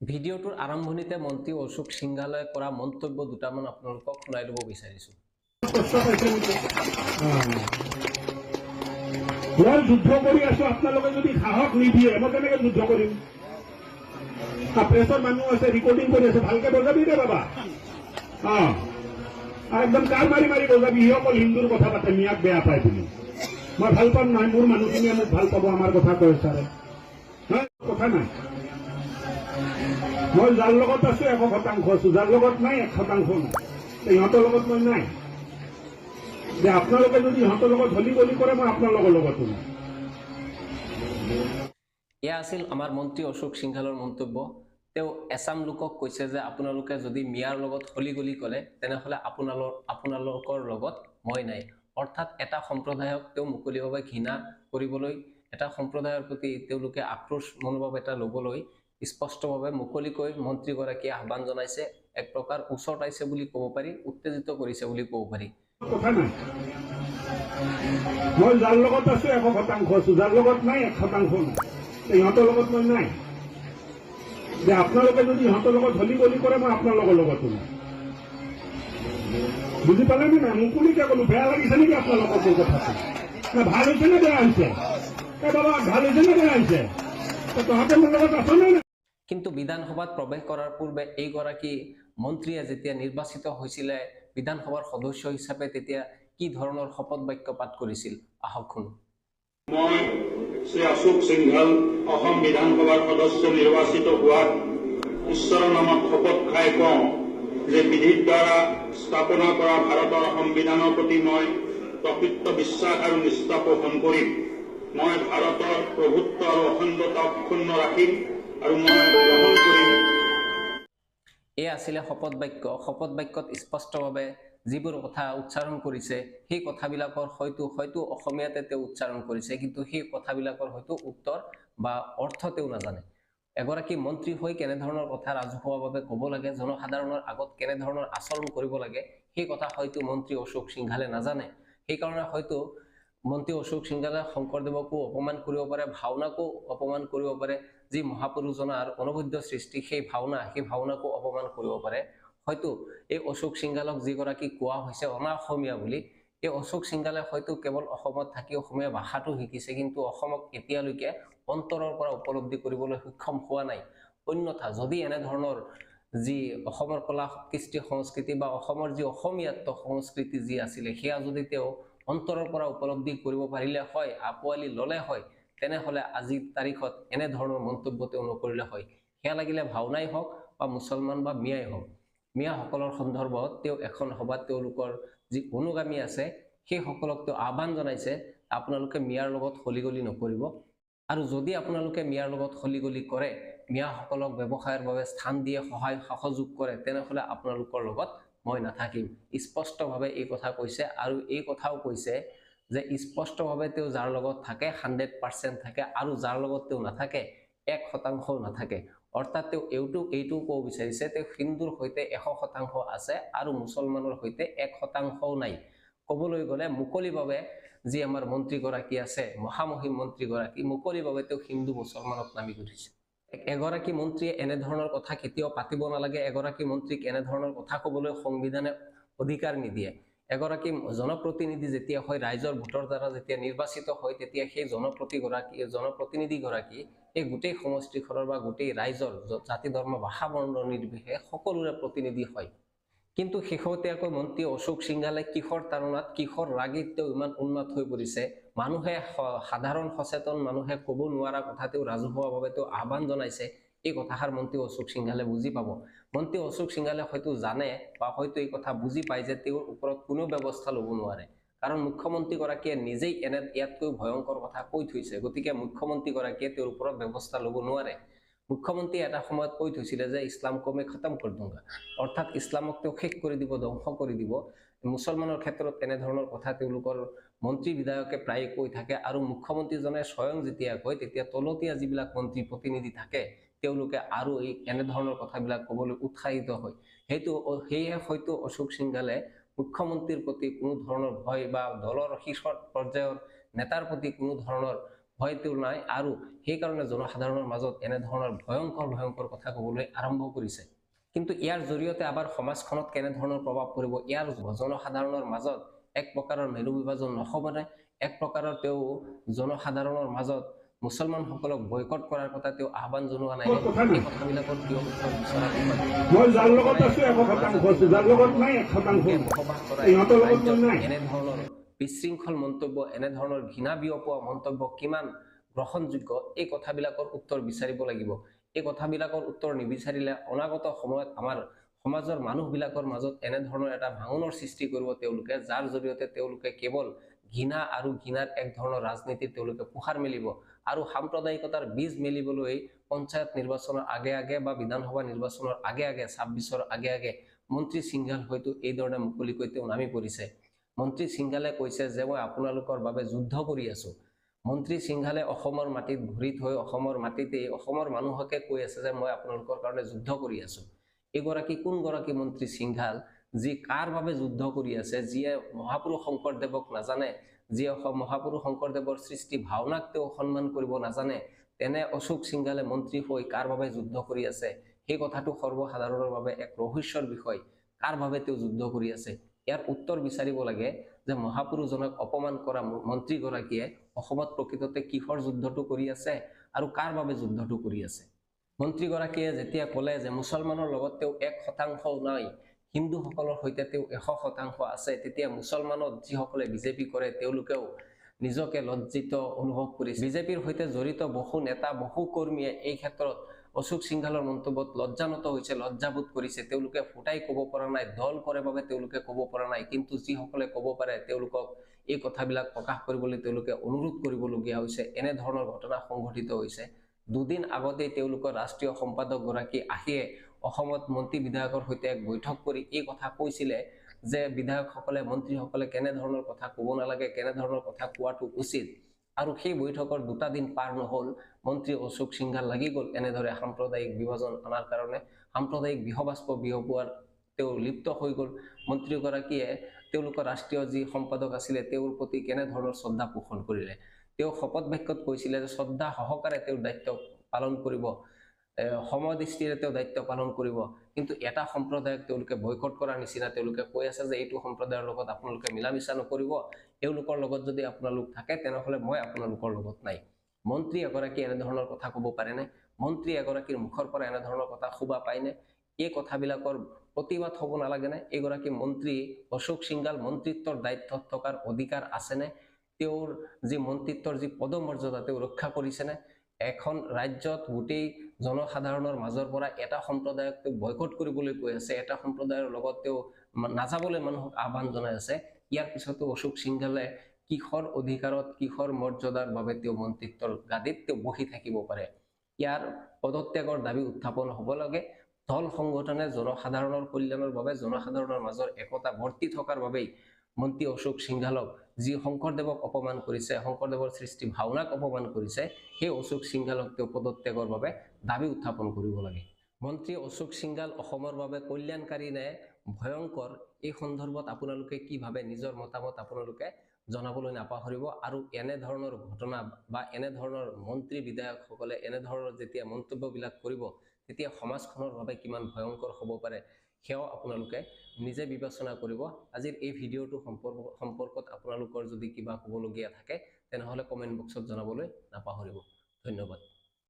ভিডিঅ'টোৰ আৰম্ভণিতে মন্ত্ৰী অশোক সিংঘালে কৰা মন্তব্য দুটামান আপোনালোকক শুনাই দিব বিচাৰিছো। মই যুদ্ধ কৰি আছো, আপোনালোকে যদি সাহস নিদিয়ে মই কেনেকে যুদ্ধ কৰিম? প্ৰেছৰ মানুহ আছে, ৰেকৰ্ডিং কৰি আছে, ভালকে বজাবি দে বাবা। একদম কাল মাৰি মাৰি বজাবি। সি অকল হিন্দুৰ কথা পাতে, মিয়াক বেয়া পায় বুলি। মই ভাল পাম নহয়, মোৰ মানুহখিনিয়ে মোক ভাল পাব, আমাৰ কথা কয় ছাৰে। কথা নাই, মই যাৰ লগত আছো 100% আছো, যাৰ লগত নাই 1% নাই। ইহঁতৰ লগত মই নাই। যে আপোনালোকে যদি ইহঁতৰ লগত হলি গলি কৰে, মই আপোনালোকৰ লগতো নাই। এয়া আছিল আমাৰ মন্ত্ৰী অশোক সিংঘালৰ মন্তব্য। তেওঁ এছাম লোকক কৈছে যে আপোনালোকে যদি মিয়াৰ লগত হলি গলি কৰে তেনেহলে আপোনালোকৰ লগত মই নাই। অৰ্থাৎ এটা সম্প্ৰদায়ক তেওঁ মুকলিভাৱে ঘৃণা কৰিবলৈ, এটা সম্প্ৰদায়ৰ প্ৰতি তেওঁলোকে আক্ৰোশ মনোভাৱ এটা ল'বলৈ স্পষ্টভাৱে মুকলিকৈ মন্ত্ৰীগৰাকীয়ে আহ্বান জনাইছে। এক প্ৰকাৰ উচতাইছে বুলি ক'ব পাৰি, উত্তেজিত কৰিছে বুলি ক'ব পাৰি। কথা নাই, মই যাৰ লগত আছো 100% আছো, যাৰ লগত নাই 1% নাই। ইহঁতৰ লগত মই নাই। যে আপোনালোকে যদি ইহঁতৰ লগত হলি গলি কৰে, মই আপোনালোকৰ লগতো নাই। বুজি পালে নে নাই? মুকলিকে ক'লো। বেয়া লাগিছে নেকি আপোনালোকৰ এই কথাটো? না ভাল হৈছে নে বেয়া হৈছে? বাবা ভাল হৈছে নে বেয়া হৈছে? তহঁতে মোৰ লগত আছ নে? কিন্তু বিধানসভাত প্ৰৱেশ কৰাৰ পূৰ্বে এইগৰাকী মন্ত্ৰীয়ে যেতিয়া নিৰ্বাচিত হৈছিলে বিধানসভাৰ সদস্য হিচাপে, তেতিয়া কি ধৰণৰ শপত বাক্য পাঠ কৰিছিল আহক শুনো। মই শ্ৰী অশোক সিংঘাল অসম বিধানসভাৰ সদস্য নিৰ্বাচিত হোৱাত ঈশ্বৰৰ নামত শপত খাই কওঁ যে বিধিৰ দ্বাৰা স্থাপনা কৰা ভাৰতৰ সংবিধানৰ প্ৰতি মই প্ৰকৃত বিশ্বাস আৰু নিষ্ঠা পোষণ কৰিম। মই ভাৰতৰ প্ৰভুত্ব আৰু অখণ্ডতা অক্ষুণ্ণ ৰাখিম আৰু মই গ্ৰহণ কৰিম। এই আছিলে শপত বাক্য। শপত বাক্যত স্পষ্টভাৱে যিবোৰ কথা উচ্চাৰণ কৰিছে সেই কথাবিলাকৰ হয়তো অসমীয়াতে তেওঁ উচ্চাৰণ কৰিছে, কিন্তু সেই কথাবিলাকৰ হয়তো উত্তৰ বা অৰ্থ তেওঁ নাজানে। এগৰাকী মন্ত্ৰী হৈ কেনেধৰণৰ কথা ৰাজহুৱাভাৱে ক'ব লাগে, জনসাধাৰণৰ আগত কেনেধৰণৰ আচৰণ কৰিব লাগে, সেই কথা হয়তো মন্ত্ৰী অশোক সিংঘালে নাজানে। সেইকাৰণে হয়তো মন্ত্ৰী অশোক সিংঘালে শংকৰদেৱকো অপমান কৰিব পাৰে, ভাওনাকো অপমান কৰিব পাৰে। যি মহাপুৰুষজনাৰ অনবদ্য সৃষ্টি, সেই ভাওনাকো অপমান কৰিব পাৰে। হয়তো এই অশোক সিংঘালক যিগৰাকী কোৱা হৈছে অনা অসমীয়া বুলি, এই অশোক সিংঘালে হয়তো কেৱল অসমত থাকি অসমীয়া ভাষাটো শিকিছে, কিন্তু অসমক এতিয়ালৈকে অন্তৰৰ পৰা উপলব্ধি কৰিবলৈ সক্ষম হোৱা নাই। অন্যথা যদি এনেধৰণৰ যি অসমৰ কলা কৃষ্টি সংস্কৃতি বা অসমৰ যি অসমীয়াত্ব সংস্কৃতি যি আছিলে, সেয়া যদি তেওঁ অন্তৰৰ পৰা উপলব্ধি কৰিব পাৰিলে হয়, আঁকোৱালি ল'লে হয়, তেনেহলে আজিৰ তাৰিখত এনেধৰণৰ মন্তব্য তেওঁ নকৰিলে হয়। সেয়া লাগিলে ভাওনাই হওক বা মুছলমান বা মিয়াই হওক। মিয়াসকলৰ সন্দৰ্ভত তেওঁ এখন সভাত তেওঁলোকৰ যি অনুগামী আছে সেই সকলক তেওঁ আহ্বান জনাইছে, আপোনালোকে মিয়াৰ লগত হলি গলি নকৰিব, আৰু যদি আপোনালোকে মিয়াৰ লগত হলি গলি কৰে, মিয়াসকলক ব্যৱসায়ৰ বাবে স্থান দিয়ে, সহায় সহযোগ কৰে, তেনেহলে আপোনালোকৰ লগত মই নাথাকিম। স্পষ্টভাৱে এই কথা কৈছে। আৰু এই কথাও কৈছে যে স্পষ্টভাৱে তেওঁ যাৰ লগত থাকে 100% থাকে, আৰু যাৰ লগত তেওঁ নাথাকে 1% নাথাকে। অৰ্থাৎ তেওঁ এইটো ক'ব বিচাৰিছে তেওঁ হিন্দুৰ সৈতে 100% আছে আৰু মুছলমানৰ সৈতে 1%ও নাই। ক'বলৈ গ'লে মুকলিভাৱে যি আমাৰ মন্ত্ৰীগৰাকী আছে, মহামহিম মন্ত্ৰীগৰাকী, মুকলিভাৱে তেওঁ হিন্দু মুছলমানক নামি ঘূৰিছে। এগৰাকী মন্ত্ৰীয়ে এনেধৰণৰ কথা কেতিয়াও পাতিব নালাগে। এগৰাকী মন্ত্ৰীক এনেধৰণৰ কথা ক'বলৈ সংবিধানে অধিকাৰ নিদিয়ে। এগৰাকী জনপ্ৰতিনিধি যেতিয়া হয়, ৰাইজৰ ভোটৰ দ্বাৰা যেতিয়া নিৰ্বাচিত হয়, তেতিয়া সেই জনপ্ৰতিনিধিগৰাকী এই গোটেই সমষ্টিখনৰ বা গোটেই ৰাইজৰ জাতি ধৰ্ম ভাষা বৰ্ণ নিৰ্বিশেষে সকলোৰে প্ৰতিনিধি হয়। কিন্তু শেহতীয়াকৈ মন্ত্ৰী অশোক সিংঘালে কিহৰ তাৰণাত, কিহৰ ৰাগিত তেওঁ ইমান উন্মাদ হৈ পৰিছে, সাধাৰণ সচেতন মানুহে ক'ব নোৱাৰা কথা তেওঁ ৰাজহুৱাভাৱে তেওঁ আহ্বান জনাইছে। এই কথাষাৰ মন্ত্ৰী অশোক সিংঘালে বুজি পাব। মন্ত্ৰী অশোক সিংঘালে হয়তো জানে বা হয়তো এই কথা বুজি পায় যে তেওঁৰ ওপৰত কোনো ব্যৱস্থা ল'ব নোৱাৰে, কাৰণ মুখ্যমন্ত্ৰীগৰাকীয়ে নিজেই ইয়াতকৈ ভয়ংকৰ কথা কৈ থৈছে। গতিকে মুখ্যমন্ত্ৰীগৰাকীয়ে তেওঁৰ ওপৰত ব্যৱস্থা ল'ব নোৱাৰে। মুখ্যমন্ত্ৰীয়ে এটা সময়ত কৈ থৈছিলে যে ইছলাম কো মে খতম কৰ দুংগা, অৰ্থাৎ ইছলামক তেওঁ শেষ কৰি দিব, ধ্বংস কৰি দিব। মুছলমানৰ ক্ষেত্ৰত এনেধৰণৰ কথা তেওঁলোকৰ মন্ত্ৰী বিধায়কে প্ৰায়ে কৈ থাকে, আৰু মুখ্যমন্ত্ৰীজনে স্বয়ং যেতিয়া কয়, তেতিয়া তলতীয়া যিবিলাক মন্ত্ৰী প্ৰতিনিধি থাকে তেওঁলোকে আৰু এই এনেধৰণৰ কথাবিলাক ক'বলৈ উৎসাহিত হয়। সেয়ে হয়তো অশোক সিংঘালে মুখ্যমন্ত্ৰীৰ প্ৰতি কোনো ধৰণৰ ভয় বা দলৰ শীৰ্ষ পৰ্যায়ৰ নেতাৰ প্ৰতি কোনো ধৰণৰ ভয় তেওঁৰ নাই আৰু সেইকাৰণে জনসাধাৰণৰ মাজত এনেধৰণৰ ভয়ংকৰ কথা ক'বলৈ আৰম্ভ কৰিছে। কিন্তু ইয়াৰ জৰিয়তে আবাৰ সমাজখনত কেনেধৰণৰ প্ৰভাৱ পৰিব, ইয়াৰ জনসাধাৰণৰ মাজত এক প্ৰকাৰৰ মেৰু বিভাজন নহবনে, এক প্ৰকাৰৰ তেওঁ জনসাধাৰণৰ মাজত মুছলমানসকলক বয়কট কৰাৰ কথা তেওঁ আহ্বান জনোৱা নাই? এই কথাবিলাকৰ কিয় উত্তৰ বিচৰা মই যাৰ লগত আছো 100% আছো, যাৰ লগত নাই 100% বসবাস কৰা ইহঁতৰ লগত মই নাই। এনেধৰণৰ বিশৃংখল মন্তব্য, এনেধৰণৰ ঘৃণা বিয়পোৱা মন্তব্য কিমান গ্ৰহণযোগ্য, এই কথাবিলাকৰ উত্তৰ বিচাৰিব লাগিব। এই কথাবিলাকৰ উত্তৰ নিবিচাৰিলে অনাগত সময়ত আমাৰ সমাজৰ মানুহবিলাকৰ মাজত এনেধৰণৰ এটা ভাঙোনৰ সৃষ্টি কৰিব তেওঁলোকে, যাৰ জৰিয়তে তেওঁলোকে কেৱল ঘৃণা আৰু ঘৃণাৰ এক ধৰণৰ ৰাজনীতি তেওঁলোকে পোহাৰ মেলিব আৰু সাম্প্ৰদায়িকতাৰ বীজ মেলিবলৈ পঞ্চায়ত নিৰ্বাচনৰ আগে বা বিধানসভা নিৰ্বাচনৰ আগে 26ৰ আগে মন্ত্ৰী সিংঘাল হয়তো এই ধৰণে মুকলিকৈ তেওঁ নামি পৰিছে। মন্ত্ৰী সিংঘালে কৈছে যে মই আপোনালোকৰ বাবে যুদ্ধ কৰি আছো। মন্ত্ৰী সিংঘালে অসমৰ মাটিত ভৰি থৈ অসমৰ মাটিতে অসমৰ মানুহকে কৈ আছে যে মই আপোনালোকৰ কাৰণে যুদ্ধ কৰি আছো। এইগৰাকী কোনগৰাকী মন্ত্ৰী সিংঘাল, যি কাৰ বাবে যুদ্ধ কৰি আছে, যিয়ে মহাপুৰুষ শংকৰদেৱক নাজানে, যিয়ে মহাপুৰুষ শংকৰদেৱৰ সৃষ্টি ভাওনাক তেওঁ সন্মান কৰিব নাজানে, তেনে অশোক সিংঘালে মন্ত্ৰী হৈ কাৰ বাবে যুদ্ধ কৰি আছে সেই কথাটো সৰ্বসাধাৰণৰ বাবে এক ৰহস্যৰ বিষয়। কাৰ বাবে তেওঁ যুদ্ধ কৰি আছে ইয়াৰ উত্তৰ বিচাৰিব লাগে যে মহাপুৰুষজনক অপমান কৰা মন্ত্ৰীগৰাকীয়ে অসমত প্ৰকৃততে কিহৰ যুদ্ধটো কৰি আছে আৰু কাৰ বাবে যুদ্ধটো কৰি আছে। মন্ত্ৰীগৰাকীয়ে যেতিয়া ক'লে যে মুছলমানৰ লগত তেওঁ 1% নাই, হিন্দুসকলৰ সৈতে তেওঁ 100% আছে, তেতিয়া মুছলমানত যিসকলে বিজেপি কৰে তেওঁলোকেও নিজকে লজ্জিত অনুভৱ কৰিছে। বিজেপিৰ সৈতে জড়িত বহু নেতা বহু কৰ্মীয়ে এই ক্ষেত্ৰত অশোক সিংঘালৰ মন্তব্যত লজ্জানত হৈছে, লজ্জাবোধ কৰিছে। তেওঁলোকে ফুটাই ক'ব পৰা নাই, দল কৰে বাবে তেওঁলোকে ক'ব পৰা নাই, কিন্তু যিসকলে ক'ব পাৰে তেওঁলোকক এই কথাবিলাক প্ৰকাশ কৰিবলৈ তেওঁলোকে অনুৰোধ কৰিবলগীয়া হৈছে। এনেধৰণৰ ঘটনা সংঘটিত হৈছে। দুদিন আগতেই তেওঁলোকৰ ৰাষ্ট্ৰীয় সম্পাদক গৰাকী আহিয়ে অসমত মন্ত্ৰী বিধায়কৰ সৈতে এক বৈঠক কৰি এই কথা কৈছিলে যে বিধায়কসকলে মন্ত্ৰীসকলে কেনেধৰণৰ কথা ক'ব নালাগে, কেনেধৰণৰ কথা কোৱাটো উচিত। আৰু সেই বৈঠকৰ 2টা দিন পাৰ নহল, মন্ত্ৰী অশোক সিংঘাল লাগি গ'ল এনেদৰে সাম্প্ৰদায়িক বিভাজন আনাৰ কাৰণে, সাম্প্ৰদায়িক বিহবাস্প বিয়পোৱাৰ তেওঁ লিপ্ত হৈ গ'ল। মন্ত্ৰীগৰাকীয়ে তেওঁলোকৰ ৰাষ্ট্ৰীয় যি সম্পাদক আছিলে তেওঁৰ প্ৰতি কেনেধৰণৰ শ্ৰদ্ধা পোষণ কৰিলে। তেওঁ শপত বাক্যত কৈছিলে যে শ্ৰদ্ধা সহকাৰে তেওঁৰ দায়িত্ব পালন কৰিব, সমদৃষ্টিৰে তেওঁ দায়িত্ব পালন কৰিব, কিন্তু এটা সম্প্ৰদায়ক তেওঁলোকে বয়কট কৰাৰ নিচিনা তেওঁলোকে কৈ আছে যে এইটো সম্প্ৰদায়ৰ লগত আপোনালোকে মিলা মিছা নকৰিব, এওঁলোকৰ লগত যদি আপোনালোক থাকে তেনেহলে মই আপোনালোকৰ লগত নাই। মন্ত্ৰী এগৰাকী এনেধৰণৰ কথা ক'ব পাৰেনে? মন্ত্ৰী এগৰাকীৰ মুখৰ পৰা এনেধৰণৰ কথা শুবা পায়নে? এই কথাবিলাকৰ প্ৰতিবাদ হ'ব নালাগেনে? এইগৰাকী মন্ত্ৰী অশোক সিংঘাল মন্ত্ৰিত্বৰ দায়িত্বত থকাৰ অধিকাৰ আছেনে? তেওঁৰ যি মন্ত্ৰিত্বৰ যি পদমৰ্যাদা তেওঁ ৰক্ষা কৰিছেনে? এখন ৰাজ্যত গোটেই জনসাধাৰণৰ মাজৰ পৰা এটা সম্প্ৰদায়ক তেওঁ বয়কট কৰিবলৈ কৈ আছে, এটা সম্প্ৰদায়ৰ লগত তেওঁ নাযাবলৈ মানুহক আহ্বান জনাই আছে। ইয়াৰ পিছতো অশোক সিংঘালে কিহৰ অধিকাৰত কিহৰ মৰ্যাদাৰ বাবে তেওঁ মন্ত্ৰিত্বৰ গাদীত তেওঁ বহি থাকিব পাৰে? ইয়াৰ পদত্যাগৰ দাবী উত্থাপন হ'ব লাগে। দল সংগঠনে জনসাধাৰণৰ কল্যাণৰ বাবে, জনসাধাৰণৰ মাজৰ একতা বৰ্তি থকাৰ বাবেই মন্ত্ৰী অশোক সিংঘালক, যি শংকৰদেৱক অপমান কৰিছে, শংকৰদেৱৰ সৃষ্টি ভাওনাক অপমান কৰিছে, সেই অশোক সিংঘালক তেওঁ পদত্যাগৰ বাবে দাবী উত্থাপন কৰিব লাগে। মন্ত্ৰী অশোক সিংঘাল অসমৰ বাবে কল্যাণকাৰী নে ভয়ংকৰ, এই সন্দৰ্ভত আপোনালোকে কি ভাবে নিজৰ মতামত আপোনালোকে জনাবলৈ নাপাহৰিব। আৰু এনেধৰণৰ ঘটনা বা এনেধৰণৰ মন্ত্ৰী বিধায়কসকলে এনেধৰণৰ যেতিয়া মন্তব্যবিলাক কৰিব তেতিয়া সমাজখনৰ বাবে কিমান ভয়ংকৰ হ'ব পাৰে সেয়াও আপোনালোকে নিজে বিবেচনা কৰিব। আজিৰ এই ভিডিঅ'টো সম্পৰ্কত আপোনালোকৰ যদি কিবা ক'বলগীয়া থাকে তেনেহলে কমেন্ট বক্সত জনাবলৈ নাপাহৰিব। ধন্যবাদ।